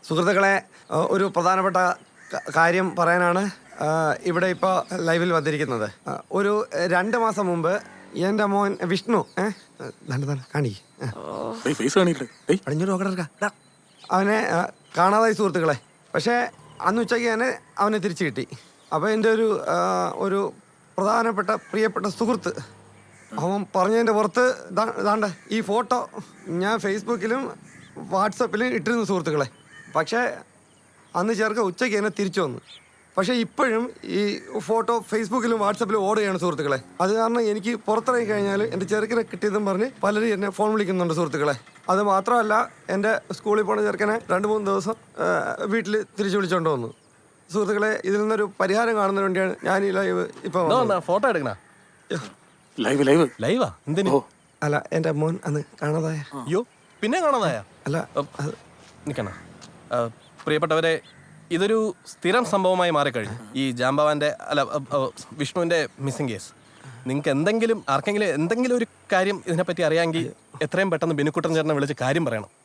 സുഹൃത്തുക്കളെ, ഒരു പ്രധാനപ്പെട്ട കാര്യം പറയാനാണ് ഇവിടെ ഇപ്പോൾ ലൈവിൽ വന്നിരിക്കുന്നത്. ഒരു 2 മാസം മുമ്പ് എൻ്റെ മോൻ വിഷ്ണു കാണി അവനെ കാണാതായി സുഹൃത്തുക്കളെ. പക്ഷേ അന്ന് ഉച്ചയ്ക്ക് തന്നെ അവനെ തിരിച്ചു കിട്ടി. അപ്പോൾ എൻ്റെ ഒരു പ്രധാനപ്പെട്ട പ്രിയപ്പെട്ട സുഹൃത്ത് അവൻ പറഞ്ഞതിൻ്റെ പുറത്ത് ദാണ്ട ഈ ഫോട്ടോ ഞാൻ ഫേസ്ബുക്കിലും വാട്സപ്പിലും ഇട്ടിരുന്നു സുഹൃത്തുക്കളെ. പക്ഷേ അന്ന് ചേർക്ക ഉച്ചയ്ക്ക് തന്നെ തിരിച്ചു വന്നു. പക്ഷേ ഇപ്പോഴും ഈ ഫോട്ടോ ഫേസ്ബുക്കിലും വാട്സപ്പിലും ഓടുകയാണ് സുഹൃത്തുക്കളെ. അത് കാരണം എനിക്ക് പുറത്തിറങ്ങി കഴിഞ്ഞാൽ എൻ്റെ ചെറുക്കനെ കിട്ടിയതെന്ന് പറഞ്ഞ് പലരും എന്നെ ഫോൺ വിളിക്കുന്നുണ്ട് സുഹൃത്തുക്കളെ. അത് മാത്രമല്ല, എൻ്റെ സ്കൂളിൽ പോണ ചെറുക്കനെ 2-3 ദിവസം വീട്ടിൽ തിരിച്ചു വിളിച്ചുകൊണ്ട് വന്നു സുഹൃത്തുക്കളെ. ഇതിൽ നിന്നൊരു പരിഹാരം കാണുന്നതിന് വേണ്ടിയാണ് ഞാൻ ഈ ലൈവ് ഇപ്പോൾ ഫോട്ടോ എടുക്കണ. ലൈവാ എന്തിനു? അല്ല, എൻ്റെ മോൻ അന്ന് കാണാതായ. അയ്യോ, പിന്നെ കാണാതായ? അല്ല, നിക്കണ പ്രിയപ്പെട്ടവരെ, ഇതൊരു സ്ഥിരം സംഭവമായി മാറിക്കഴിഞ്ഞു. ഈ ജാംബവാന്റെ വിഷ്ണുവിന്റെ മിസ്സിംഗ് കേസ്. നിങ്ങൾക്ക് ആർക്കെങ്കിലും എന്തെങ്കിലും ഒരു കാര്യം ഇതിനെപ്പറ്റി അറിയാമെങ്കിൽ എത്രയും പെട്ടെന്ന് ബിനുക്കുട്ടൻ ചേട്ടനെ വിളിച്ച് കാര്യം പറയണം.